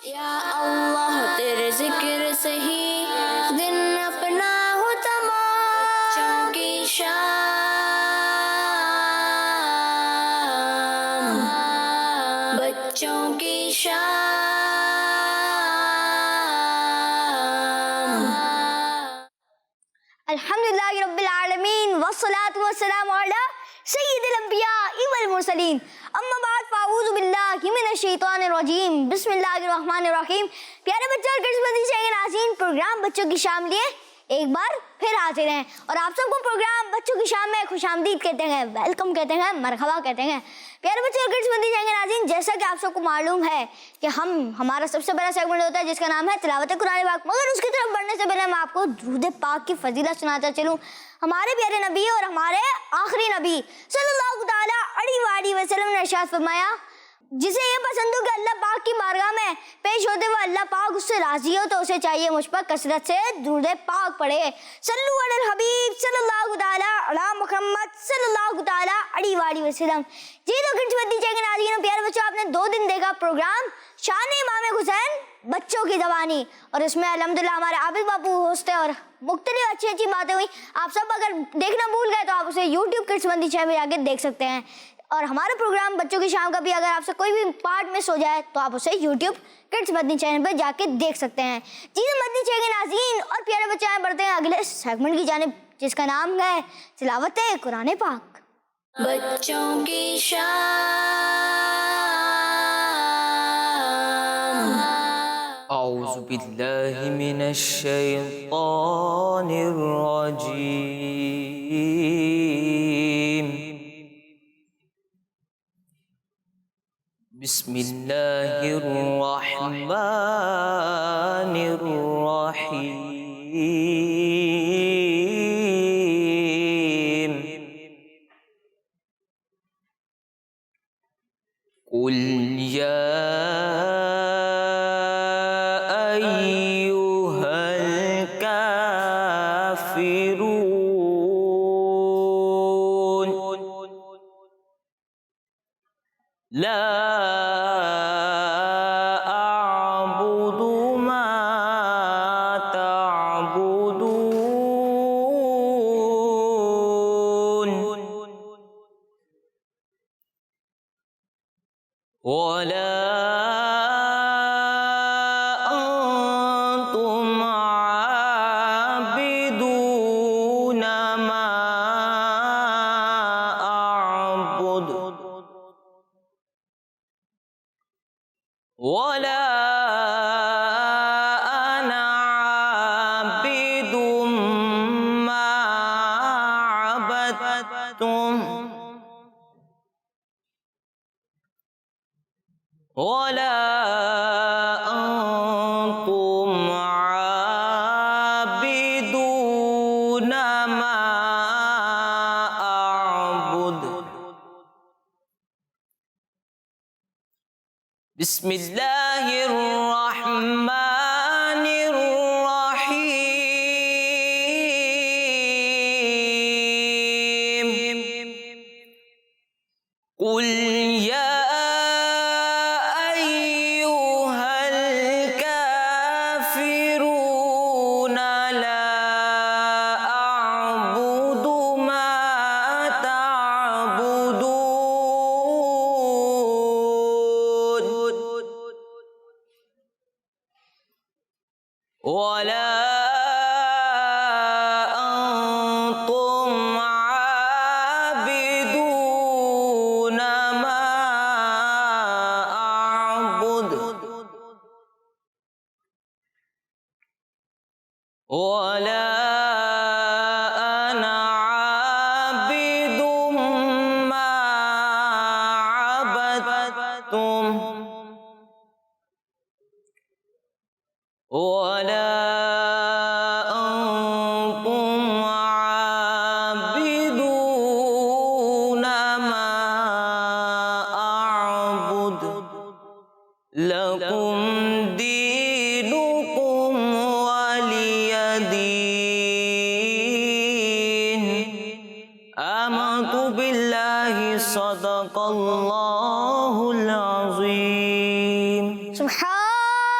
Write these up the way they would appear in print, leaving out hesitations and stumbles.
یا اللہ تیرے ذکر سے ہی دن اپنا ہو تمام، بچوں کی شام، بچوں کی شام۔ الحمدللہ رب العالمین والصلاة والسلام علی سید الانبیاء والمرسلین، اما بعد فاعوذ باللہ من الشیطان الرجیم، بسم اللہ الرحمن الرحیم۔ پیارے بچوں اور کرسمس کے ناظرین، پروگرام بچوں کی شام لیے ایک بار پھر حاضر ہیں اور آپ سب کو پروگرام بچوں کی شام میں خوش آمدید کہتے ہیں، ویلکم کہتے ہیں، مرحبا کہتے ہیں۔ پیارے بچوں اور کرسمس کے ناظرین، جیسا کہ آپ سب کو معلوم ہے کہ ہمارا سب سے بڑا سیگمنٹ ہوتا ہے جس کا نام ہے تلاوت قرآن پاک، مگر اس کی طرف بڑھنے سے پہلے میں آپ کو درود پاک کی فضیلت سناتا چلوں۔ ہمارے پیارے نبی اور ہمارے آخری نبی صلی اللہ تعالیٰ علیہ وسلم نے ارشاد فرمایا، جسے یہ پسند ہو کہ اللہ پاک کی بارگاہ میں پیش ہوتے ہوئے اللہ پاک اس سے راضی ہو تو اسے چاہیے مجھ پر کثرت سے درود پاک پڑھے۔ صلو علی الحبیب صلی اللہ تعالیٰ علی محمد صلی اللہ تعالیٰ علیہ وسلم۔ جی تو کرسمس کے ناظرین، پیارے بچوں، آپ نے 2 دن دیکھا پروگرام شان امام حسین بچوں کی زبانی، اور اس میں الحمدللہ ہمارے عابد باپو ہوسٹ ہیں اور مختلف اچھی اچھی باتیں ہوئی۔ آپ سب اگر دیکھنا بھول گئے تو آپ اسے یوٹیوب کرسمس میں جا کے دیکھ سکتے ہیں، اور ہمارا پروگرام بچوں کی شام کا بھی اگر آپ سے کوئی بھی پارٹ مس ہو جائے تو آپ اسے یوٹیوب کڈس مدنی چینل پہ جا کے دیکھ سکتے ہیں۔ جی مدنی چینل کے ناظرین اور پیارے بچے، بڑھتے ہیں اگلے سیگمنٹ کی جانب جس کا نام ہے تلاوت قرآن پاک۔ بچوں کی شام۔ اعوذ باللہ من الشیطان الرجیم، بسم اللہ الرحمن الرحیم۔ قل یا ایہا الکافرون لا اعبد ما تعبدون ولا انتم عابدون ما اعبد ولا انا عابد ما عبدتم ولا انتم عابدون ما اعبد۔ بسم اللہ الرحمن الرحیم، قل یا ایہا الکافرون لا اعبد ما تعبدون ولا انتم عابدون ما اعبد ولا انا عابد ما عبدتم ولا انتم عابدون ما اعبد لکم دینکم ولی دین۔ آمنت باللہ صدق اللہ العظیم۔ سبحان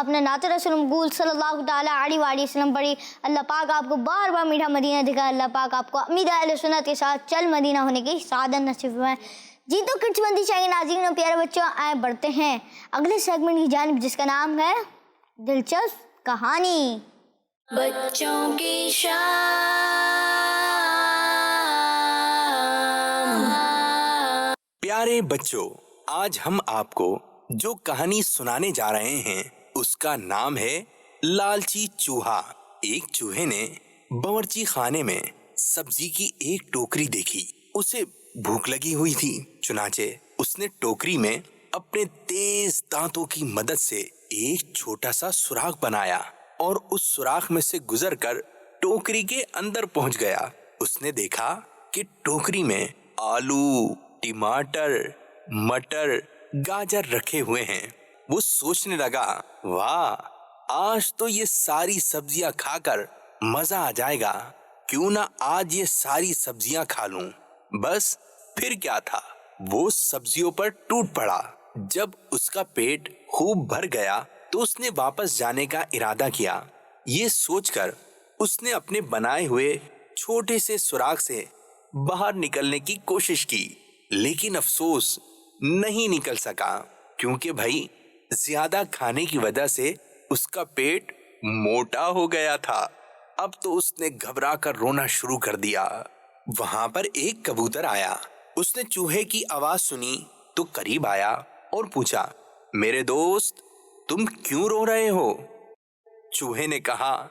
آپ نے نعت رسول مقبول صلی اللہ تعالیٰ علیہ وآلہ وسلم پڑھی. اللہ پاک آپ کو بار بار میٹھا مدینہ دکھائے. اللہ پاک آپ کو امید اہل سنت کے ساتھ چل مدینہ ہونے کی سعادت نصیب فرمائے. جی تو کچھ بندی چاہیے ناظرین اور پیارے بچوں، آئے بڑھتے ہیں اگلے سیگمنٹ کی جانب جس کا نام ہے دلچسپ کہانی. بچوں کی شام. پیارے بچوں، آج ہم آپ کو جو کہانی سنانے جا رہے ہیں اس کا نام ہے لالچی چوہا. ایک چوہے نے باورچی خانے میں سبزی کی ایک ٹوکری دیکھی. اسے بھوک لگی ہوئی تھی، چنانچہ اس نے ٹوکری میں اپنے تیز دانتوں کی مدد سے ایک چھوٹا سا سوراخ بنایا اور اس سوراخ میں سے گزر کر ٹوکری کے اندر پہنچ گیا. اس نے دیکھا کہ ٹوکری میں آلو، ٹماٹر، مٹر، گاجر رکھے ہوئے ہیں. وہ سوچنے لگا، واہ، آج تو یہ ساری سبزیاں کھا کر مزہ آ جائے گا. کیوں نہ آج یہ ساری سبزیاں کھا لوں. بس پھر کیا تھا، وہ سبزیوں پر ٹوٹ پڑا. جب اس کا پیٹ خوب بھر گیا تو اس نے واپس جانے کا ارادہ کیا. یہ سوچ کر اس نے اپنے بنائے ہوئے چھوٹے سے سوراخ سے باہر نکلنے کی کوشش کی، لیکن افسوس نہیں نکل سکا، کیونکہ بھائی زیادہ کھانے کی وجہ سے اس کا پیٹ موٹا ہو گیا تھا. اب تو اس نے گھبرا کر رونا شروع کر دیا. وہاں پر ایک کبوتر آیا. اس نے چوہے کی آواز سنی تو قریب آیا اور پوچھا، میرے دوست، تم کیوں رو رہے ہو؟ چوہے نے کہا،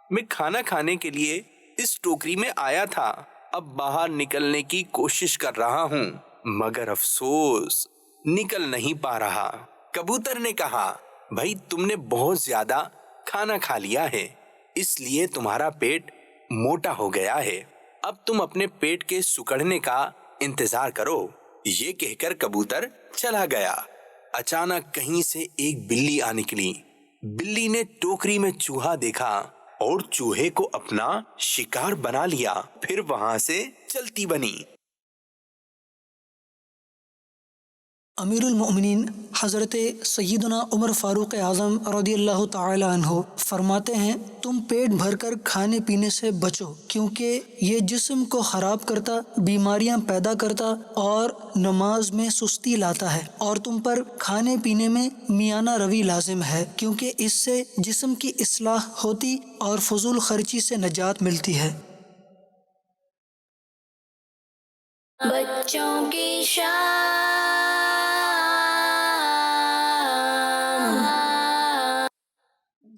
میں کھانا کھانے کے لیے اس ٹوکری میں آیا تھا. اب باہر نکلنے کی کوشش کر رہا ہوں، مگر افسوس نکل نہیں پا رہا. کبوتر نے کہا، بھائی تم نے بہت زیادہ کھانا کھا لیا ہے، اس لیے تمہارا پیٹ موٹا ہو گیا ہے. اب تم اپنے پیٹ کے سکڑنے کا انتظار کرو. یہ کہہ کر کبوتر چلا گیا. اچانک کہیں سے ایک بلی آ نکلی. بلی نے ٹوکری میں چوہا دیکھا اور چوہے کو اپنا شکار بنا لیا. پھر وہاں سے چلتی بنی. امیر المؤمنین حضرت سیدنا عمر فاروق اعظم رضی اللہ تعالی عنہ فرماتے ہیں، تم پیٹ بھر کر کھانے پینے سے بچو، کیونکہ یہ جسم کو خراب کرتا، بیماریاں پیدا کرتا اور نماز میں سستی لاتا ہے. اور تم پر کھانے پینے میں میانہ روی لازم ہے، کیونکہ اس سے جسم کی اصلاح ہوتی اور فضول خرچی سے نجات ملتی ہے. بچوں کی شام.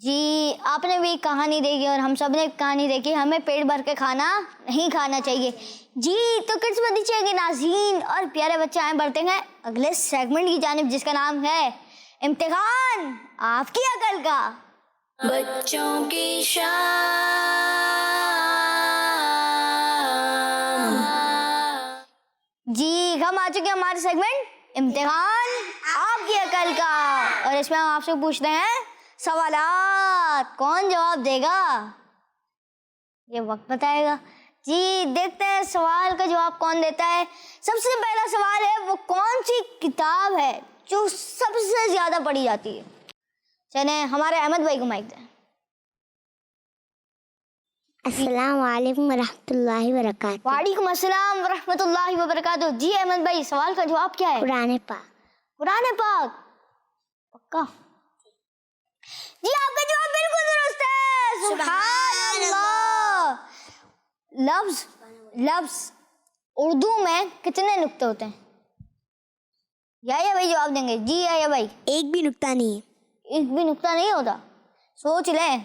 جی آپ نے بھی کہانی دیکھی اور ہم سب نے کہانی دیکھی. ہمیں پیٹ بھر کے کھانا نہیں کھانا چاہیے. جی تو کچھ بندی چاہیے ناظرین اور پیارے بچے، آئے بڑھتے ہیں اگلے سیگمنٹ کی جانب جس کا نام ہے امتحان آپ کی عقل کا. بچوں کی شام. جی ہم آ چکے ہیں ہمارے سیگمنٹ امتحان آپ کی عقل کا، اور اس میں ہم آپ سے پوچھتے ہیں سوالات. کون جواب دے گا یہ وقت بتائے گا. جی دیکھتے ہیں سوال کا جواب کون دیتا ہے. سب سے پہلا سوال ہے، وہ کون سی کتاب ہے جو سب سے زیادہ پڑھی جاتی ہے؟ چلیں ہمارے احمد بھائی کو مائک دیں. السلام علیکم ورحمۃ اللہ وبرکاتہ. وعلیکم السلام ورحمۃ اللہ وبرکاتہ. جی احمد بھائی سوال کا جواب کیا ہے؟ قرآن پاک. قرآن پاک پکا؟ جی آپ کا جواب بالکل درست ہے. سبحان اللہ. لفظ اردو میں کتنے نقطے ہوتے ہیں؟ یا بھائی جواب دیں گے؟ جی یا بھائی؟ ایک بھی نقطہ نہیں ہے. ایک بھی نقطہ نہیں ہوتا؟ سوچ لیں.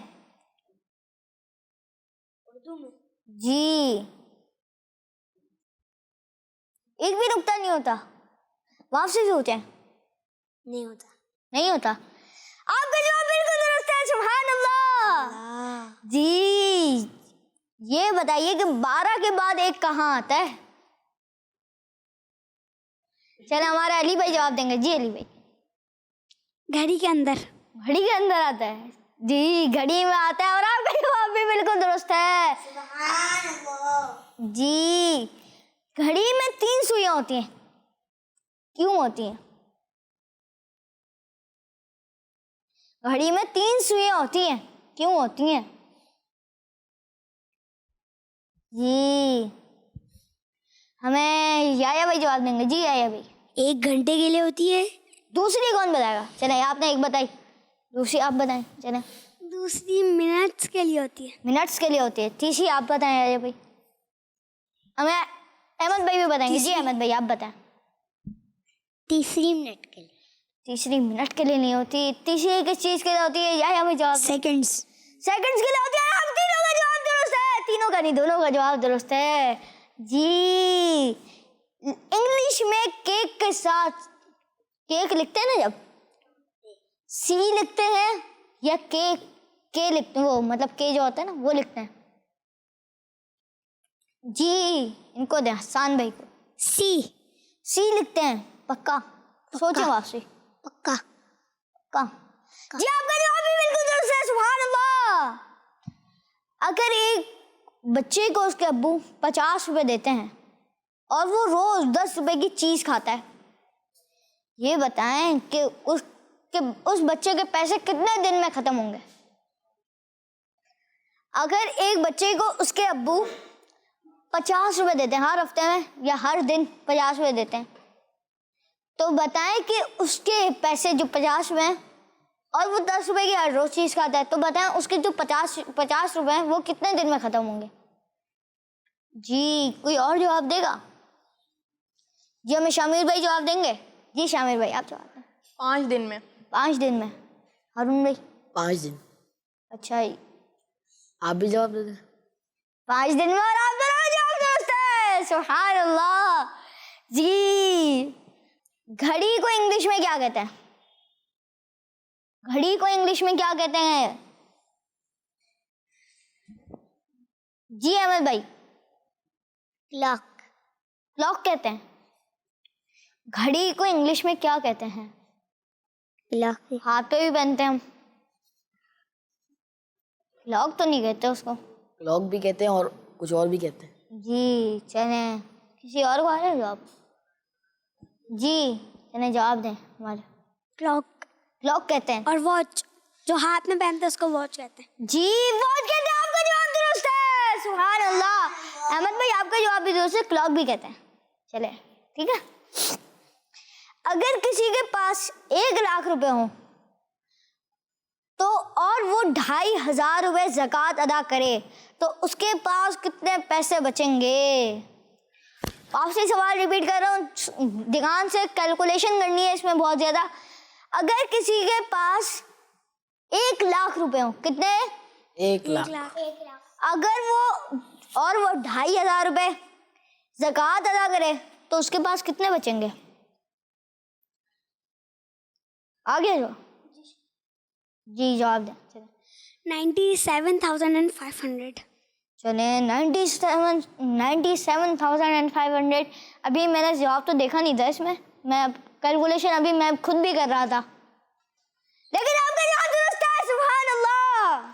جی ایک بھی نقطہ نہیں ہوتا. واپس سے سوچیں. نہیں ہوتا. آپ کا جواب بالکل درست ہے. سبحان اللہ. جی یہ بتائیے کہ 12 کے بعد ایک کہاں آتا ہے؟ چلے ہمارا علی بھائی جواب دیں گے. جی علی بھائی؟ گھڑی کے اندر. گھڑی کے اندر آتا ہے. جی گھڑی میں آتا ہے، اور آپ کا جواب بھی بالکل درست ہے. جی گھڑی میں 3 سوئیاں ہوتی ہیں، کیوں ہوتی ہیں؟ گھڑی میں 3 سوئیاں ہوتی ہیں، کیوں ہوتی ہیں؟ جی ہمیں یا بھائی جواب دیں گے. جی یا بھائی. 1 گھنٹے کے لیے ہوتی ہے. دوسری کون بتائے گا؟ چلیں آپ نے ایک بتائی، دوسری آپ بتائیں. چلیں دوسری منٹس کے لیے ہوتی ہے. منٹس کے لیے ہوتی ہے. تیسری آپ بتائیں یا بھائی. ہمیں احمد بھائی بھی بتائیں گے. جی احمد بھائی آپ بتائیں. تیسری منٹ کے لیے. تیسری منٹ کے لیے نہیں ہوتی. تیسری کس چیز کے لیے ہوتی ہے؟ یا بھائی جواب. سیکنڈس. سیکنڈس کے لیے ہوتی ہے. آپ تینوں کا جواب درست ہے. تینوں کا نہیں، دونوں کا جواب درست ہے. جی انگلش میں کیک کے ساتھ کیک لکھتے ہیں نا، جب سی لکھتے ہیں یا کیک کے لکھتے ہیں، وہ مطلب کے جو ہوتا ہے نا وہ لکھتے ہیں. جی ان کو دیں حسان بھائی کو. سی لکھتے ہیں. پکا سوچیں واپسی. پکا. پکا. جی آپ کا جواب بھی بالکل درست ہے. سبحان اللہ. اگر ایک بچے کو اس کے ابو 50 روپے دیتے ہیں اور وہ روز 10 روپے کی چیز کھاتا ہے، یہ بتائیں کہ اس بچے کے پیسے کتنے دن میں ختم ہوں گے؟ اگر ایک بچے کو اس کے ابو 50 روپے دیتے ہیں ہر ہفتے میں یا ہر دن 50 روپے دیتے ہیں، تو بتائیں کہ اس کے پیسے جو 50 روپے ہیں اور وہ 10 روپے کی ہر روز چیز کھاتا ہے، تو بتائیں اس کے جو 50 روپے ہیں وہ کتنے دن میں ختم ہوں گے؟ جی کوئی اور جواب دے گا؟ جی ہمیں شامر بھائی جواب دیں گے. جی شامر بھائی آپ جواب دیں. 5 دن میں. 5 دن میں. ہارون بھائی 5 دن. اچھا جی آپ بھی جواب دے دیں. 5 دن میں. اور آپ دونوں جواب درست ہے. سبحان اللہ. جی گھڑی کو انگلش میں کیا کہتے ہیں؟ گھڑی کو انگلش میں کیا کہتے ہیں؟ جی احمد بھائی. کلاک. کلاک کہتے ہیں. گھڑی کو انگلش میں کیا کہتے ہیں؟ کلاک. ہاتھ پہ بھی پہنتے ہیں ہم. کلاک تو نہیں کہتے اس کو. کلاک بھی کہتے ہیں اور کچھ اور بھی کہتے ہیں. جی چلیں کسی اور کو آ رہا ہے جواب؟ جی چلیں جواب دیں. ہمارے کلاک. کلاک کہتے ہیں. اور واچ جو ہاتھ میں پہنتے ہیں اس کو واچ کہتے ہیں. جی واچ کہتے ہیں. آپ کا جواب درست ہے. سبحان اللہ. احمد بھائی آپ کا جواب بھی درست ہے. کلاک بھی کہتے ہیں. چلیں ٹھیک ہے. اگر کسی کے پاس 1 لاکھ روپے ہوں تو اور وہ 2500 روپے زکوٰۃ ادا کرے تو اس کے پاس کتنے پیسے بچیں گے؟ آپ سے سوال ریپیٹ کر رہا ہوں، دھیان سے کیلکولیشن کرنی ہے اس میں بہت زیادہ. اگر کسی کے پاس 1 لاکھ روپے ہوں، کتنے؟ 1 لاکھ. اگر وہ 2500 روپے زکوٰۃ ادا کرے تو اس کے پاس کتنے بچیں گے؟ آگے جو جی جواب دیں. 97,500. چلیں 97,500. ابھی میں نے جواب تو دیکھا نہیں تھا اس میں کیلکولیشن ابھی میں خود بھی کر رہا تھا، لیکن آپ کا جواب درست ہے. سبحان اللہ.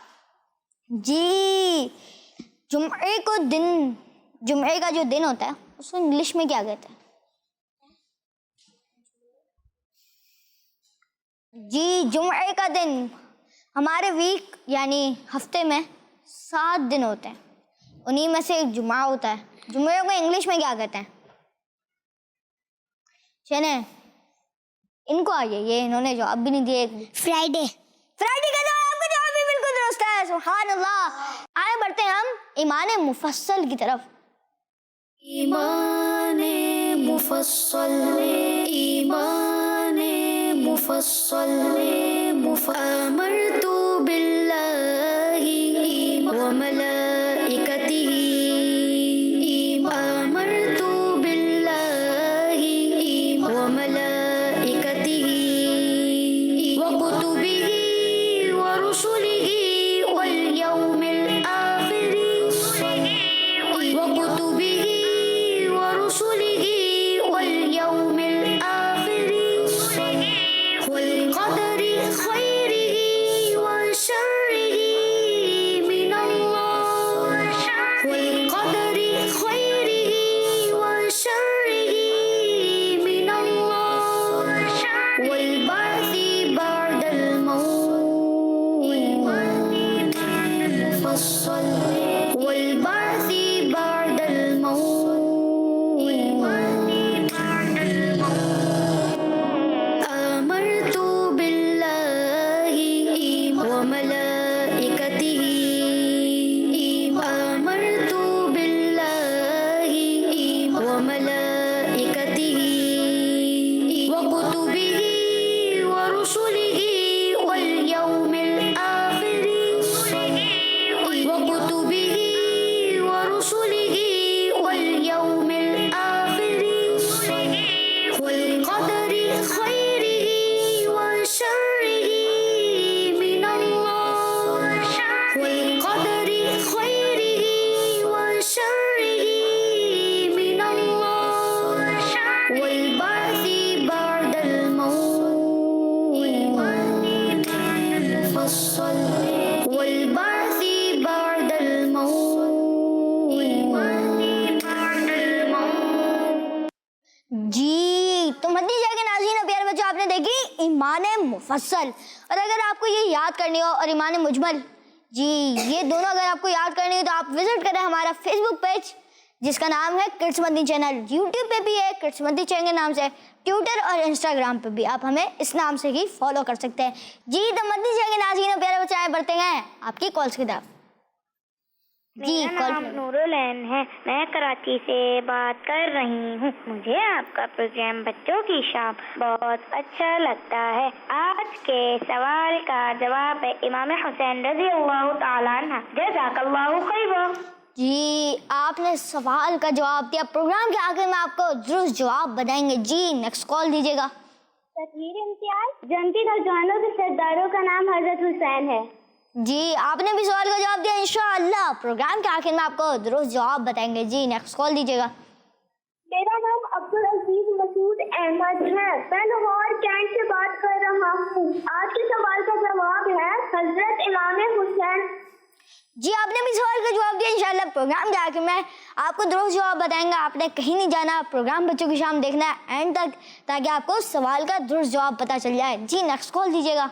جی جمعے کا جو دن ہوتا ہے اس کو انگلش میں کیا کہتے ہیں؟ جی جمعے کا دن. ہمارے ویک یعنی ہفتے میں 7 دن ہوتے ہیں، انہی میں سے ایک جمعہ ہوتا ہے. جمعے کو انگلش میں کیا کہتے ہیں؟ چلیں ان کو آئیے، یہ انہوں نے جواب بھی نہیں دیے. فرائیڈے. فرائیڈے کا جواب. آپ کا جواب بھی بالکل درست ہے. سبحان اللہ. آئے بڑھتے ہیں ہم ایمان مفصل کی طرف. ایمان مفصل، ایمان مفصل، آمنت باللہ وملائکتہ، آمنت باللہ وملائکتہ وکتبہ ورسلہ والیوم الآخر، وکتبہ ورسلہ والیوم الآخر والقدر خیرہ وشرہ من اللہ، والقدر خیرہ وشرہ من اللہ، والبعث بعد الموت ایمان مفصل. اور اگر آپ کو یہ یاد کرنی ہو اور ایمان مجمل, جی یہ دونوں اگر آپ کو یاد کرنی ہو تو آپ وزٹ کریں ہمارا فیس بک پیج جس کا نام ہے کڈس مدنی چینل. یوٹیوب پہ بھی ہے کڈس مدنی چینل کے نام سے, ٹویٹر اور انسٹاگرام پہ بھی آپ ہمیں اس نام سے ہی فالو کر سکتے ہیں. جی تو مدنی چینل کے ناظرین و پیارے بچے آئے بڑھتے ہیں آپ کی کالس کی طرف. جی میرا نام نور العین ہے, میں کراچی سے بات کر رہی ہوں. مجھے آپ کا پروگرام بچوں کی شام بہت اچھا لگتا ہے. آج کے سوال کا جواب ہے امام حسین رضی اللہ تعالیٰ عنہ. جزاک اللہ خیرا. جی آپ نے سوال کا جواب دیا. پروگرام کے آخر میں آپ کو درست جواب بتائیں گے. جی نیکسٹ کال دیجیے گا. تصویر امتیاز جنتی نوجوانوں کے سرداروں کا نام حضرت حسین ہے. جی آپ نے بھی سوال کا جواب دیا. انشاءاللہ پروگرام کے آخر میں آپ کو درست جواب بتائیں گے. جی نیکسٹ کال دیجیے گا. میرا نام عبدالعزیز مسعود احمد ہے, میں لاہور کینٹ سے بات کر رہا ہوں. آج کے سوال کا جواب ہے حضرت امام حسین. جی آپ نے بھی سوال کا جواب دیا. انشاءاللہ پروگرام کے آخر میں آپ کو درست جواب بتائیں گے. آپ نے کہیں نہیں جانا, پروگرام بچوں کی شام دیکھنا ہے اینڈ تک تاکہ آپ کو سوال کا درست جواب پتہ چل جائے. جی نیکسٹ کال دیجیے گا.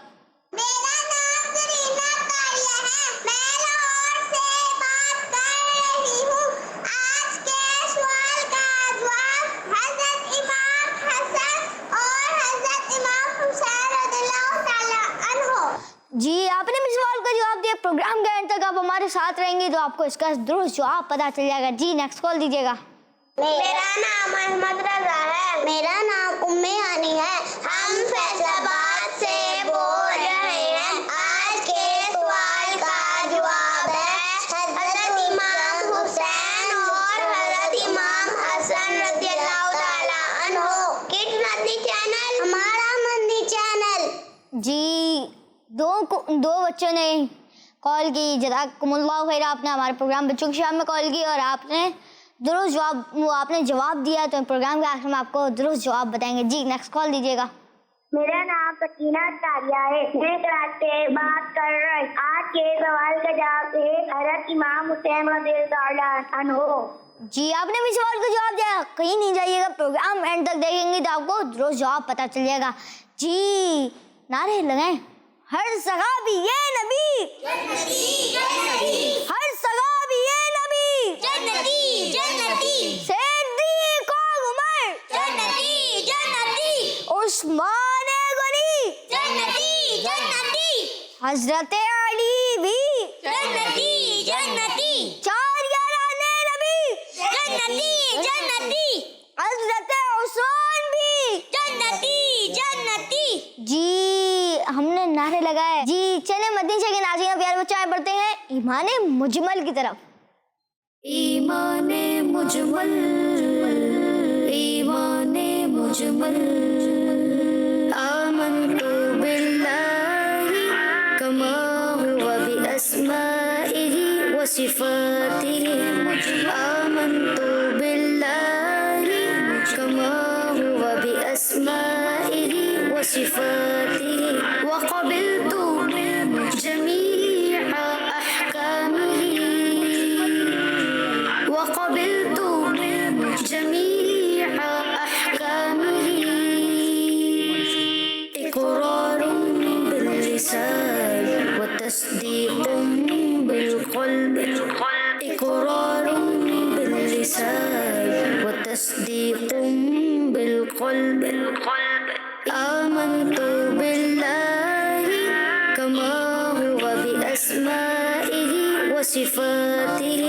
میرا نام زرینہ کاریہ ہے, میں لاہور سے بات کر رہی ہوں. آج کے سوال کا جواب حضرت امام حسن اور حضرت امام حسین رضی اللہ تعالیٰ عنہ. جی آپ نے بھی سوال کا جواب دیا. پروگرام کے اینڈ تک آپ ہمارے ساتھ رہیں گے تو آپ کو اس کا درست جواب پتہ چل جائے گا. جی نیکسٹ کال دیجیے گا. میرا نام احمد رضا ہے. میرا نام ام ہانی ہے. ہم فیصل آباد سے بول رہے ہیں. آج کے سوال کا جواب ہے حضرت امام حسین اور حضرت امام حسن رضی اللہ تعالیٰ عنہ. کڈس مدنی چینل ہمارا مدنی چینل. جی دو بچوں نے کال کی. جزاکم اللہ خیر. آپ نے ہمارے پروگرام بچوں کی شام میں کال کی اور آپ نے درست جواب دیا تو پروگرام کے آخر میں آپ کو درست جواب بتائیں گے. جی نیکسٹ کال دیجیے گا. میرا نام سکینہ تاریہ ہے, میں کراچی سے بات کر رہی ہوں. آج کے سوال کا جواب ہے حضرت امام حسین رضی اللہ تعالیٰ عنہ. جی آپ نے بھی سوال کا جواب دیا. کہیں نہیں جائیے گا, پروگرام اینڈ تک دیکھیں گے تو آپ کو درست جواب پتہ چل جائے گا. جی نعرے لگائیں. ہر صحابی یہ نبی جنتی جنتی, ہر صحابی یہ نبی جنتی جنتی, صدیق عمر جنتی جنتی, عثمان غنی جنتی جنتی, حضرت علی بھی جنتی جنتی, چار یارانے نبی جنتی جنتی, حضرت عثمان بھی جنتی جنتی. جی ہم نے نعرے لگائے. جی چلے مدنی چینل کے ناظرین پیارے بچے آئے بڑھتے ہیں ایمان مجمل کی طرف. ایمان مجمل, ایمان مجمل. آمنت باللہ کما ہوا باسمائہ وصفاتہ. آمنت باللہ کما ہوا باسمائہ وصفاتہ. وقبلت جميع أحكامه, وقبلت جميع أحكامه. إقرار باللسان وتصديق بالقلب, إقرار باللسان وتصديق بالقلب. آمنت بالله كما هو بأسمائه وصفاته.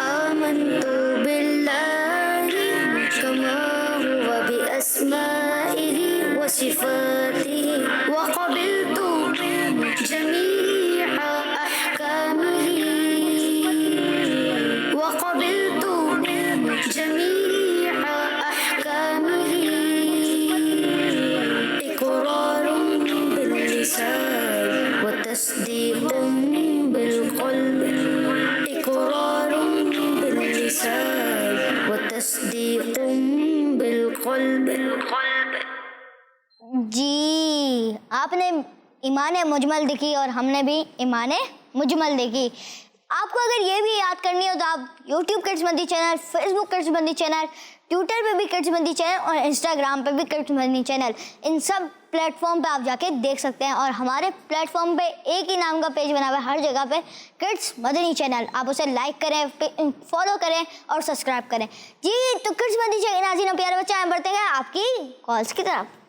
آمنت بالله كما هو بأسمائه وصفاته. وقبلت جميع أحكامه, وقبلت جميع أحكامه. إقرار باللسان وتصديق بالقلب, إقرار باللسان وتصديق بالقلب. جی آپ نے ایمان مجمل دیکھی اور ہم نے بھی ایمان مجمل دیکھی. آپ کو اگر یہ بھی یاد کرنی ہو تو آپ یوٹیوب کڈس مندی چینل، فیس بک کڈس مندی چینل، ٹویٹر پہ بھی کڈس مندی چینل اور انسٹاگرام پہ بھی کڈس مندی چینل، ان سب پلیٹ فارم پہ آپ جا کے دیکھ سکتے ہیں. اور ہمارے پلیٹ فارم پہ ایک ہی نام کا پیج بنا ہوا ہے ہر جگہ پہ، کڈس مدنی چینل. آپ اسے لائک کریں، فالو کریں اور سبسکرائب کریں. جی تو کڈس مدنی چینل ناظرین اور پیارے بچے، بڑھتے ہیں آپ کی کالس کی طرف.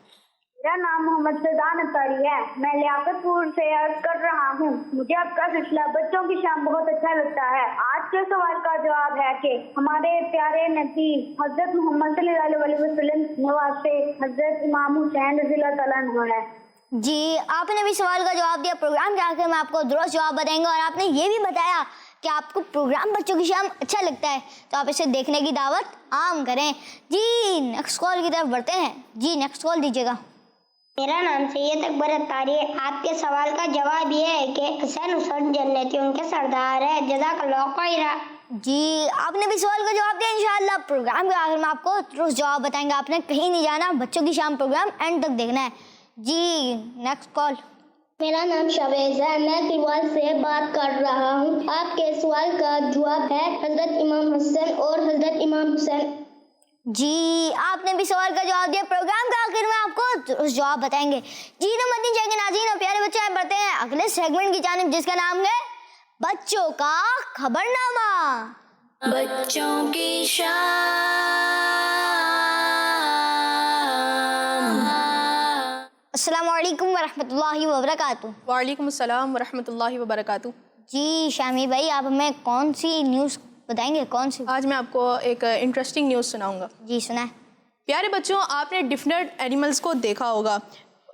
میرا نام محمد فیضان اطہری ہے. میں لیاقت پور سے عرض کر رہا ہوں. مجھے آپ کا سلسلہ بچوں کی شام بہت اچھا لگتا ہے. آج کے سوال کا جواب ہے کہ ہمارے پیارے نبی حضرت محمد صلی اللہ علیہ وسلم نواسے حضرت امام حسین رضی اللہ تعالیٰ عنہ ہے. جی آپ نے بھی سوال کا جواب دیا. پروگرام کے آخر میں آپ کو درست جواب بتائیں گے. اور آپ نے یہ بھی بتایا کہ آپ کو پروگرام بچوں کی شام اچھا لگتا ہے، تو آپ اسے دیکھنے کی دعوت عام کریں. جی نیکسٹ کال کی طرف بڑھتے ہیں. جی نیکسٹ کال دیجیے گا. میرا نام سید اکبر اطہری ہے. آپ کے سوال کا جواب یہ ہے کہ حسین حسین جنتیوں کے سردار ہے. جزاک اللہ خیرا. جی آپ نے بھی سوال کا جواب دیا. انشاءاللہ پروگرام کے آخر میں آپ کو درست جواب بتائیں گے. آپ نے کہیں نہیں جانا، بچوں کی شام پروگرام اینڈ تک دیکھنا ہے. جی نیکسٹ کال. میرا نام شاویز ہے. میں کیوال سے بات کر رہا ہوں. آپ کے سوال کا جواب ہے حضرت امام حسن اور حضرت امام حسین. جی آپ نے بھی سوال کا جواب دیا. پروگرام کے آخر میں آپ کو درست جواب بتائیں گے. جی تو مدنی چینل کے ناظرین اور پیارے بچے، بڑھتے ہیں اگلے سیگمنٹ کی جانب جس کا نام ہے بچوں کا خبرنامہ. بچوں کی شام. السلام علیکم ورحمۃ اللہ وبرکاتہ. وعلیکم السلام ورحمۃ اللہ وبرکاتہ. جی شامی بھائی، آپ ہمیں کون سی نیوز بتائیں گے؟ کون سی؟ آج میں آپ کو ایک انٹرسٹنگ نیوز سناؤں گا. جی سنائیں. پیارے بچوں، آپ نے ڈفرینٹ اینیملز کو دیکھا ہوگا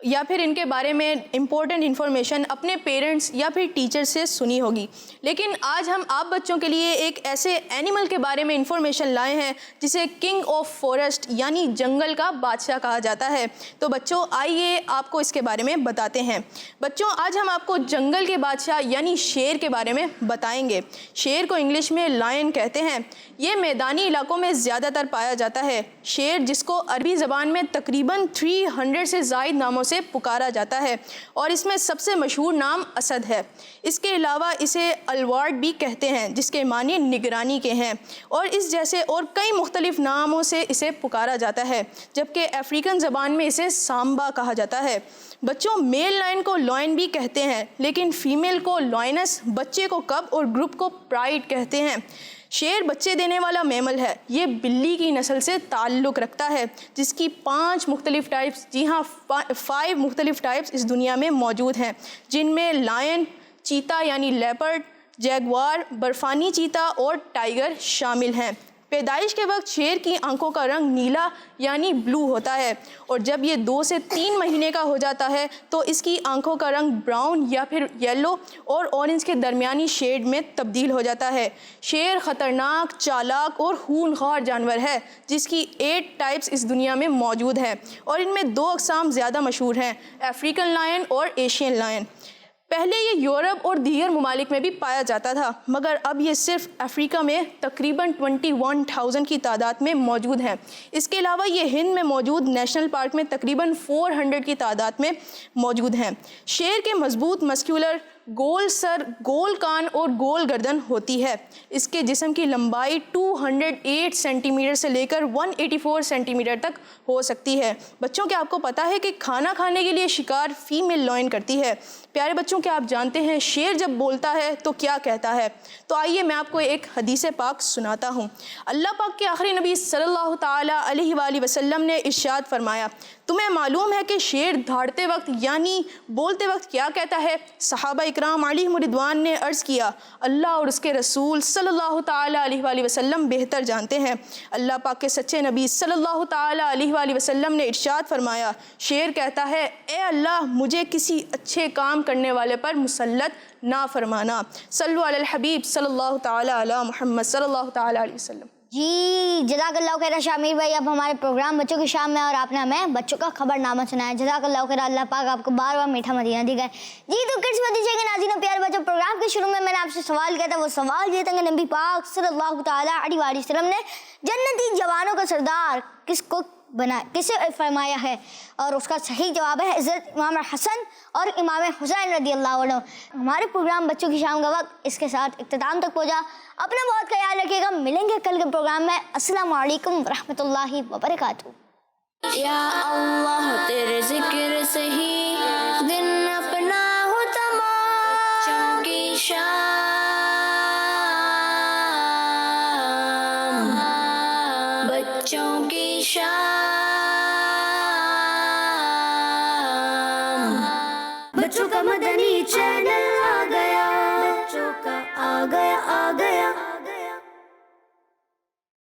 یا پھر ان کے بارے میں امپورٹنٹ انفارمیشن اپنے پیرنٹس یا پھر ٹیچر سے سنی ہوگی. لیکن آج ہم آپ بچوں کے لیے ایک ایسے اینیمل کے بارے میں انفارمیشن لائے ہیں جسے کنگ آف فارسٹ یعنی جنگل کا بادشاہ کہا جاتا ہے. تو بچوں آئیے آپ کو اس کے بارے میں بتاتے ہیں. بچوں آج ہم آپ کو جنگل کے بادشاہ یعنی شیر کے بارے میں بتائیں گے. شیر کو انگلش میں لائن کہتے ہیں. یہ میدانی علاقوں میں زیادہ تر پایا جاتا ہے. شیر جس کو عربی زبان میں تقریباً 300 سے زائد ناموں سے پکارا جاتا ہے، اور اس میں سب سے مشہور نام اسد ہے. اس کے علاوہ اسے الوارڈ بھی کہتے ہیں جس کے معنی نگرانی کے ہیں، اور اس جیسے اور کئی مختلف ناموں سے اسے پکارا جاتا ہے، جبکہ افریقن زبان میں اسے سامبا کہا جاتا ہے. بچوں میل لائن کو لائن بھی کہتے ہیں، لیکن فیمیل کو لائنس، بچے کو کب اور گروپ کو پرائڈ کہتے ہیں. شیر بچے دینے والا میمل ہے. یہ بلی کی نسل سے تعلق رکھتا ہے جس کی 5 مختلف ٹائپس، جی ہاں 5 مختلف ٹائپس اس دنیا میں موجود ہیں، جن میں لائن، چیتا یعنی لیپرڈ، جیگوار، برفانی چیتا اور ٹائیگر شامل ہیں. پیدائش کے وقت شیر کی آنکھوں کا رنگ نیلا یعنی بلو ہوتا ہے، اور جب یہ 2 سے 3 مہینے کا ہو جاتا ہے تو اس کی آنکھوں کا رنگ براؤن یا پھر یلو اور اورنج کے درمیانی شیڈ میں تبدیل ہو جاتا ہے. شیر خطرناک، چالاک اور خونخوار جانور ہے جس کی 8 ٹائپس اس دنیا میں موجود ہیں، اور ان میں 2 اقسام زیادہ مشہور ہیں، افریقن لائن اور ایشین لائن. پہلے یہ یورپ اور دیگر ممالک میں بھی پایا جاتا تھا، مگر اب یہ صرف افریقہ میں تقریباً 21,000 کی تعداد میں موجود ہیں. اس کے علاوہ یہ ہند میں موجود نیشنل پارک میں تقریباً 400 کی تعداد میں موجود ہیں. شیر کے مضبوط مسکولر، گول سر، گول کان اور گول گردن ہوتی ہے. اس کے جسم کی لمبائی 208 سینٹی میٹر سے لے کر 184 سینٹی میٹر تک ہو سکتی ہے. بچوں کیا آپ کو پتہ ہے کہ کھانا کھانے کے لیے شکار فیمیل لائن کرتی ہے؟ پیارے بچوں کیا آپ جانتے ہیں شیر جب بولتا ہے تو کیا کہتا ہے؟ تو آئیے میں آپ کو ایک حدیث پاک سناتا ہوں. اللہ پاک کے آخری نبی صلی اللہ تعالیٰ علیہ وآلہ وسلم نے ارشاد فرمایا، تمہیں معلوم ہے کہ شیر دھاڑتے وقت یعنی بولتے وقت کیا کہتا ہے؟ صحابہ اکرام علیہم رضوان نے عرض کیا، اللہ اور اس کے رسول صلی اللہ تعالیٰ علیہ وآلہ وسلم بہتر جانتے ہیں. اللہ پاک کے سچے نبی صلی اللہ تعالیٰ علیہ وآلہ وسلم نے ارشاد فرمایا، شیر کہتا ہے، اے اللہ مجھے کسی اچھے کام کرنے والے پر مسلط نہ فرمانا. صلو علی الحبیب صلی اللہ تعالیٰ علی محمد صلی اللہ تعالیٰ علیہ وسلم. جی جزاک اللہ خیر شامیر بھائی. اب ہمارے پروگرام بچوں کی شام میں اور آپ نے ہمیں بچوں کا خبر نامہ سنایا. جزاک اللہ خیر. اللہ پاک آپ کو بار بار میٹھا مدینہ دکھائے. جی تو کڈس مدینہ کے ناظرین پیارے بچوں، پروگرام کے شروع میں نے آپ سے سوال کیا تھا. وہ سوال یہ تھا کہ نبی پاک صلی اللہ تعالیٰ علیہ وسلم نے جنتی جوانوں کا سردار کس کو فرمایا ہے؟ اور اس کا صحیح جواب ہے حضرت امام حسن اور امام حسین رضی اللہ عنہ۔ ہمارے پروگرام بچوں کی شام کا وقت اس کے ساتھ اختتام تک پہنچا۔ اپنا بہت خیال رکھیے گا، ملیں گے کل کے پروگرام میں۔ السلام علیکم ورحمۃ اللہ وبرکاتہ۔ یا اللہ تیرے ذکر سے ہی دن اپنا ہو تمام، بچوں کی شام، بچوں کی شام، بچوں کا مدنی چینل آ گیا، بچوں کا آ گیا